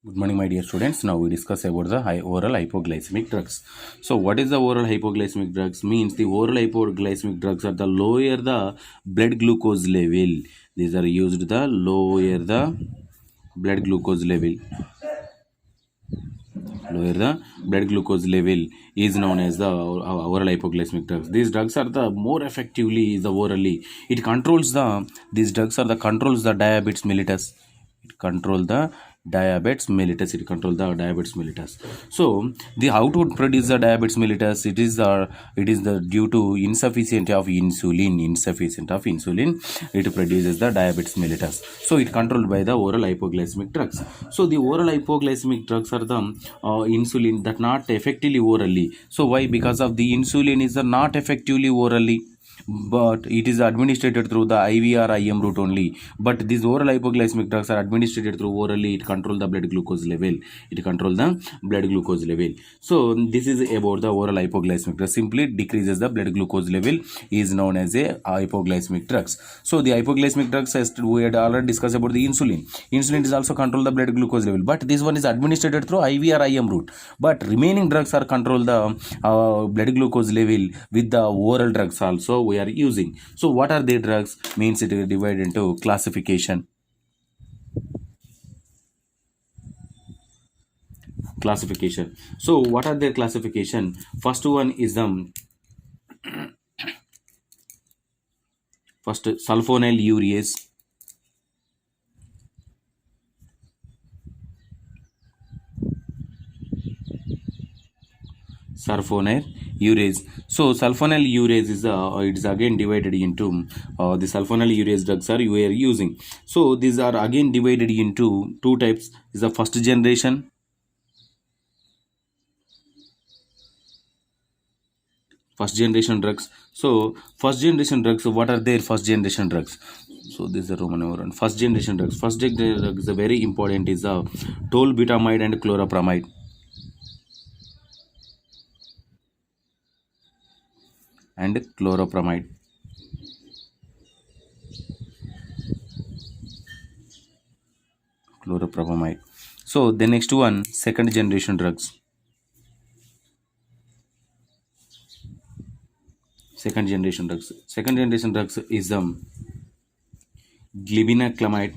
Good morning, my dear students. Now we discuss about the oral hypoglycemic drugs. So, what is the oral hypoglycemic drugs? Means the oral hypoglycemic drugs are the lower the blood glucose level. These are used the lower the blood glucose level. Lower the blood glucose level is known as the oral hypoglycemic drugs. These drugs are the more effectively the orally. It controls the these drugs are the controls the diabetes mellitus. It control the diabetes mellitus. It control the diabetes mellitus. So the how to produce the diabetes mellitus? It is the due to insufficient of insulin. Insufficient of insulin. It produces the diabetes mellitus. So it controlled by the oral hypoglycemic drugs. So the oral hypoglycemic drugs are the insulin that not effectively orally. So why? Because of the insulin is not effectively orally, but it is administered through the IV or IM route only. But these oral hypoglycemic drugs are administered through orally. It control the blood glucose level. It control the blood glucose level. So this is about the oral hypoglycemic drug. Simply decreases the blood glucose level is known as a hypoglycemic drugs. So the hypoglycemic drugs, as we had already discussed about the insulin. Insulin is also control the blood glucose level, but this one is administered through IV or IM route. But remaining drugs are control the blood glucose level with the oral drugs also we are using. So what are the drugs? Means it is divided into classification. So what are their classification? First one is first sulfonyl urease. Sulfonyl urease. So sulfonyl urease is it is again divided into the sulfonyl urease drugs are you are using. So these are again divided into two types. Is the first generation drugs. So first generation drugs, what are their first generation drugs? So this is the Roman number one. First generation drugs. First generation drugs is very important is tolbutamide and chloropramide. And chloropramide. Chloropramide. So the next one, second generation drugs. Second generation drugs. Second generation drugs is glibenclamide.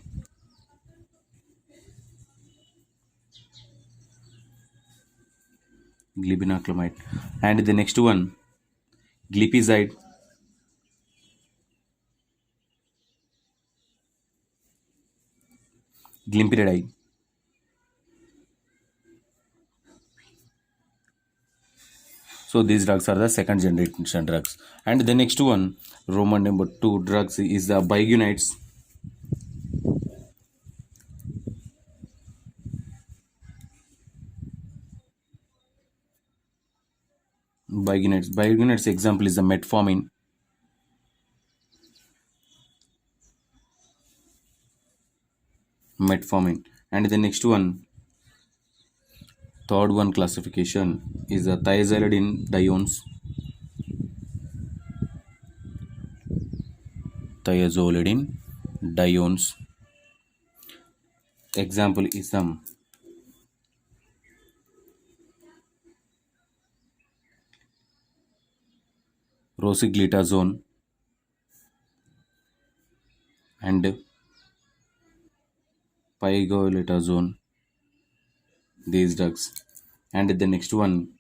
Glibenclamide. And the next one, glipizide. Glimepiride. So these drugs are the second generation drugs. And the next one, Roman number 2 drugs is the biguanides. Biguanides. Biguanides example is the metformin. Metformin. And the next one, third one classification is the thiazolidine diones. Thiazolidine diones. Example is rosiglitazone and pioglitazone. These drugs. And the next one,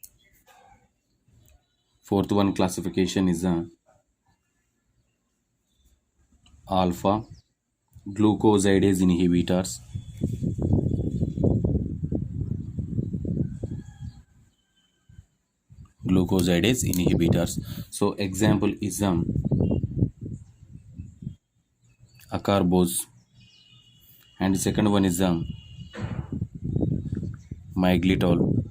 fourth one classification is alpha glucosidase inhibitors. Glucosidase inhibitors. So example is acarbose. And second one is miglytol.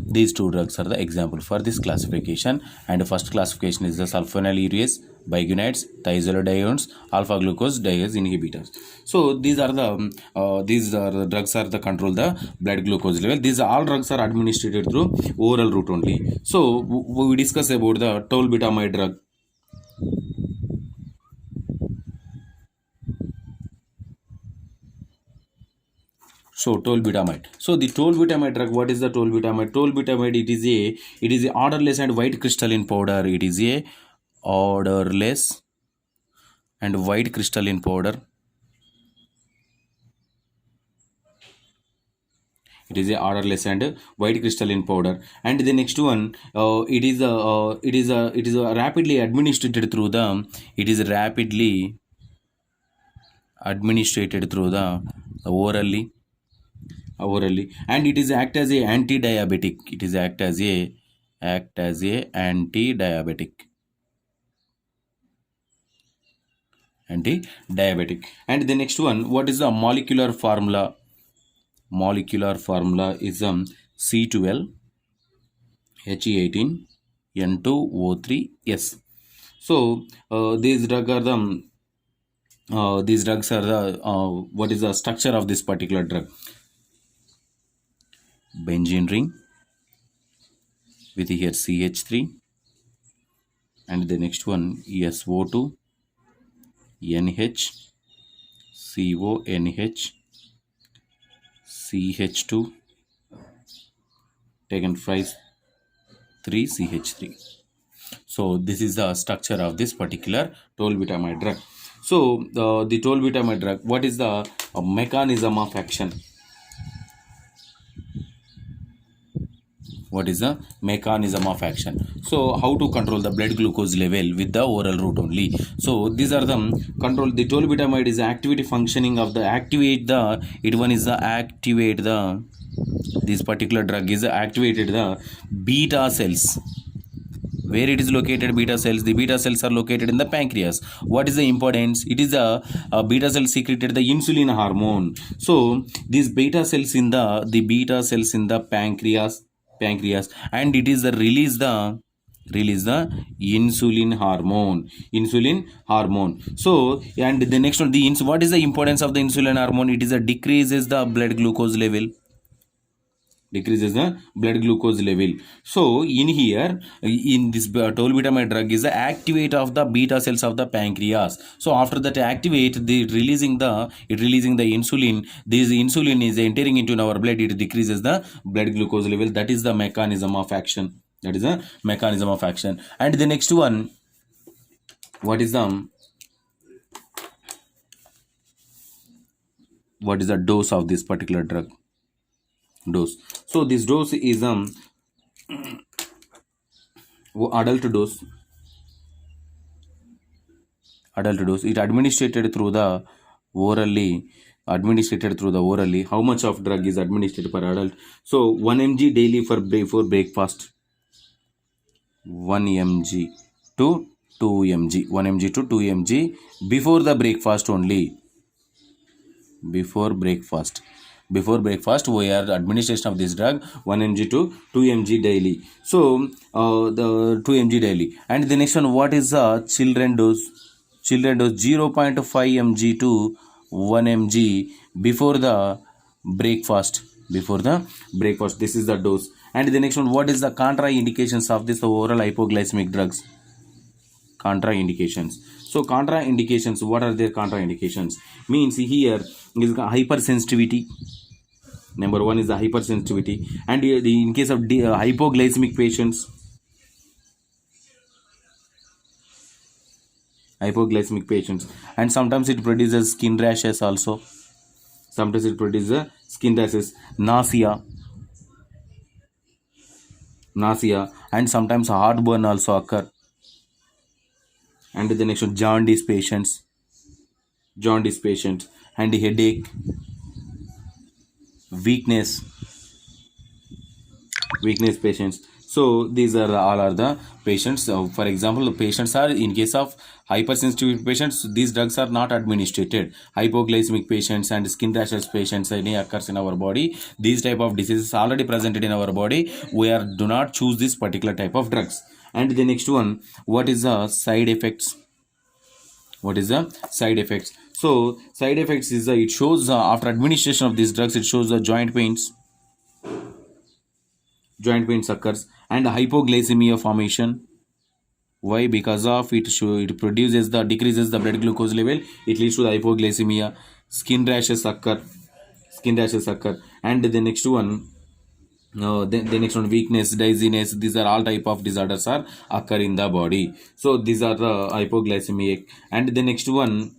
These two drugs are the example for this classification. And first classification is the sulfonyl urease, biguanides, thiazolidines, alpha glucose dioxidase inhibitors. So these are the drugs are the control the blood glucose level. These all drugs are administered through oral route only. So we discuss about the tolbutamide drug. So tolbutamide. So the tolbutamide drug, what is the tolbutamide? Tolbutamide, it is a odorless and white crystalline powder. It is a odorless and white crystalline powder. It is a odorless and white crystalline powder. And the next one, it is rapidly administered through the. It is rapidly administered through the orally, and it is act as a anti-diabetic. It is act as a anti-diabetic. Anti-diabetic. And the next one, what is the molecular formula? Molecular formula is C12 He18 N2O3S. So these drugs are the what is the structure of this particular drug? Benzene ring with here CH3, and the next one SO2 NH CONH CH2 taken price 3 CH3. So this is the structure of this particular tolbutamide drug. So the tolbutamide drug, what is the mechanism of action? What is the mechanism of action? So how to control the blood glucose level with the oral route only? So these are the control. The tolbutamide is activity functioning of the activate the. It one is the activate the. This particular drug is activated the beta cells. Where it is located, beta cells? The beta cells are located in the pancreas. What is the importance? It is a beta cell secreted the insulin hormone. So these beta cells in the beta cells in the pancreas, and it is the release the insulin hormone. So and the next one, what is the importance of the insulin hormone? It is a decreases the blood glucose level. So in here, in this tolbutamide drug is the activate of the beta cells of the pancreas. So after that activate, the releasing the insulin. This insulin is entering into our blood. It decreases the blood glucose level. That is the mechanism of action. And the next one, what is the dose of this particular drug? Dose. So this dose is adult dose. It administered through the orally. How much of drug is administered per adult? So 1 mg daily before breakfast. 1 mg to 2 mg. 1 mg to 2 mg before the breakfast only. Before breakfast, we are administration of this drug 1 mg to 2 mg daily. So the 2 mg daily. And the next one, what is the children dose? 0.5 mg to 1 mg before the breakfast. This is the dose. And the next one, what is the contraindications of this oral hypoglycemic drugs? Contraindications. So contraindications, what are their contraindications? Means here is hypersensitivity. Number one is the hypersensitivity. And in case of hypoglycemic patients, and sometimes it produces skin rashes also. Nausea, and sometimes heartburn also occur. And the next one, jaundice patients, and headache, weakness patients. So these are all are the patients. For example, the patients are, in case of hypersensitive patients, these drugs are not administered. Hypoglycemic patients and skin rashes patients, any occurs in our body, these type of diseases already presented in our body, we do not choose this particular type of drugs. And the next one, what is the side effects? So side effects is it shows after administration of these drugs, it shows the joint pains occurs, and hypoglycemia formation. Why? Because of it decreases the blood glucose level, it leads to the hypoglycemia. Skin rashes occur. skin rashes occur. And the next one, the next one, weakness, dizziness, these are all type of disorders are occur in the body. So these are the hypoglycemic. And the next one,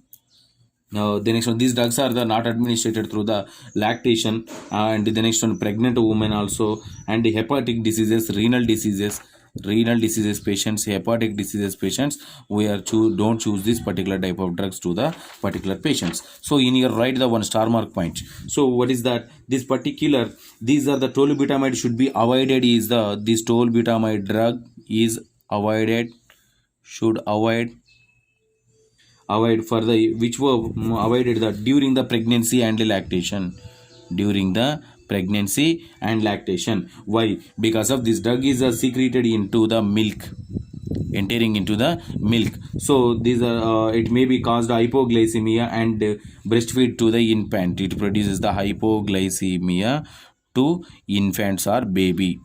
these drugs are the not administered through the lactation. And the next one, pregnant women also, and the hepatic diseases, renal diseases patients, hepatic diseases patients, we are don't choose this particular type of drugs to the particular patients. So in your write the one star mark point. So what is that? These are the tolubutamide should be avoided. Is the this tolubutamide drug is avoided, should avoid for the which were avoided the during the pregnancy and lactation, during the pregnancy and lactation. Why? Because of this drug is secreted into the milk, entering into the milk. So these are it may be caused hypoglycemia and breastfeed to the infant. It produces the hypoglycemia to infants or baby.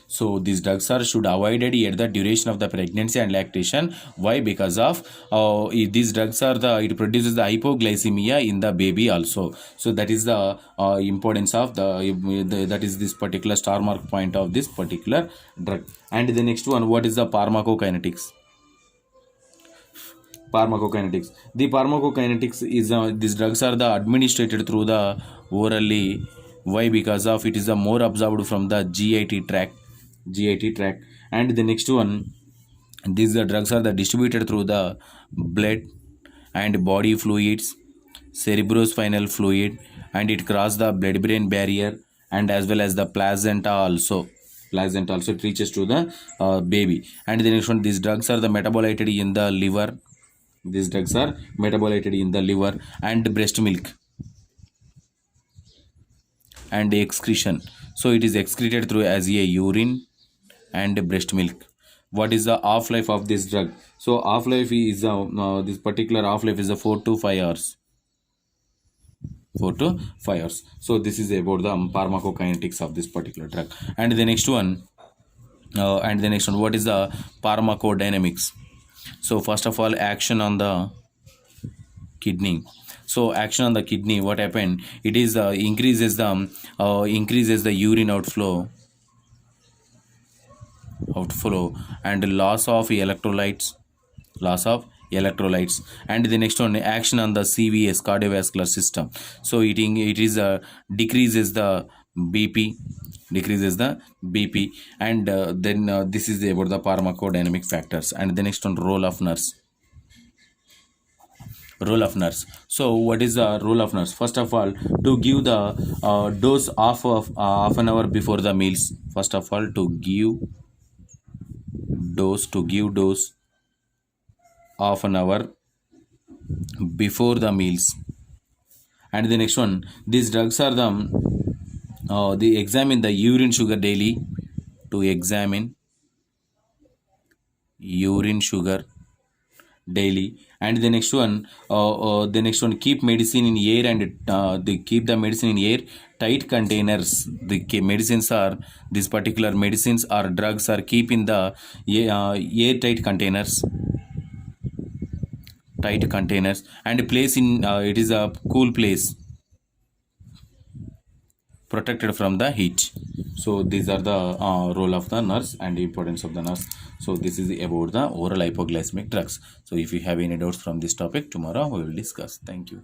So these drugs are should avoided at the duration of the pregnancy and lactation. Why? Because of these drugs are it produces the hypoglycemia in the baby also. So that is the importance of that is this particular star mark point of this particular drug. And the next one, what is the pharmacokinetics? The pharmacokinetics is these drugs are the administered through the orally. Why? Because of it is a more absorbed from the GIT tract. And the next one, these drugs are the distributed through the blood and body fluids, cerebrospinal fluid, and it cross the blood brain barrier, and as well as the placenta also. It reaches to the baby. And the next one, these drugs are the metabolated in the liver. And breast milk and excretion. So it is excreted through as a urine and breast milk. What is the half life of this drug? So half life is this particular half life is 4 to 5 hours. 4 to 5 hours. So this is about the pharmacokinetics of this particular drug. And the next one, what is the pharmacodynamics? So first of all, action on the kidney. So action on the kidney, what happened? It is increases the urine outflow and loss of electrolytes. And the next one, action on the CVS, cardiovascular system. So it is decreases the BP, and then this is about the pharmacodynamic factors. And the next one, role of nurse. So what is the role of nurse? First of all, to give the dose of half an hour before the meals. First of all, to give dose half an hour before the meals. And the next one, these drugs are they examine the urine sugar daily, to examine urine sugar daily. And the next one, keep medicine in air, and they keep the medicine in air tight containers. The medicines are, these particular medicines or drugs are keep in the airtight containers, and place in it is a cool place, protected from the heat. So these are the role of the nurse and the importance of the nurse. So this is about the oral hypoglycemic drugs. So if you have any doubts from this topic, tomorrow we will discuss. Thank you.